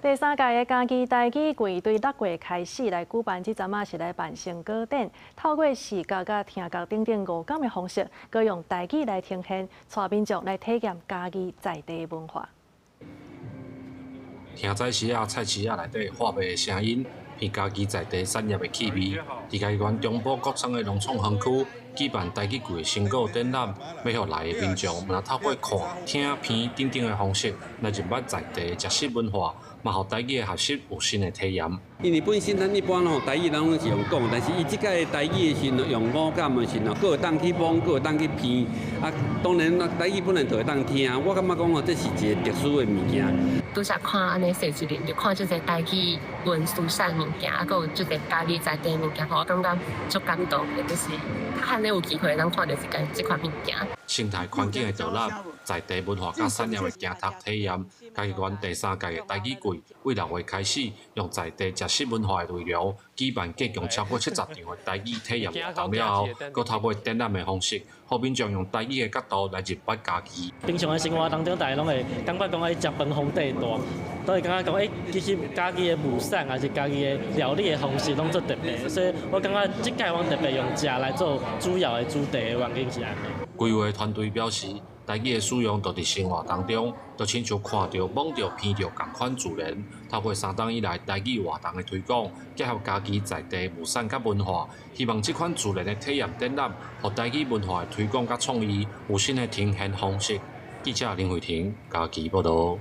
第三届的家己台语季对6月开始来举办，即阵啊是来办成果展，透过视觉甲听觉等等5感的方式，佮用台语来呈现，带民众来体验家己在地文化。听早市啊、菜市啊内底话卖的声音，闻家己在地产业的气味。伫家己县中部各厂的农创园区举办台语季的成果展览，要互来的民众若透过看、听、闻等等的方式来入捌在地的食食文化，嘛互台语的学习有新的体验。因为本身咱一般吼台语咱拢是用讲，但是伊即个台语的时候用五感的时候，佫会当去摸，佫会当去闻。啊，当然台语本来就会当听，我感觉讲吼，这是一个特殊的物件。拄则看安尼设置里，就看即个台语文书产物件，啊，佫有即个家己在地物件，我感觉足感动的，就是较罕有机会当看到即款物件。生态环境的导览、在地文化甲产业的行读体验，家己县第三届的台语季，为6月开始，用在地食食文化的内容，举办计共超过70场的台语体验活动了后，佮透过展览的方式，互民众用台语的角度来入捌家己。平常的生活当中，大家拢会感觉讲食饭皇帝大，都会感觉讲其实家己的物产还是家己的料理的方式拢做特别，所以我感觉即届阮特别用食来做主要的主题的原因是安尼。规划团队表示，台语的使用就伫生活当中，就亲像看到、摸到、闻到同款自然。透过3档以来台语活动的推广，结合家己在地物产甲文化，希望这款自然的体验展览，互台语文化的推广甲创意有新的呈现方式。记者林慧婷，家己报道。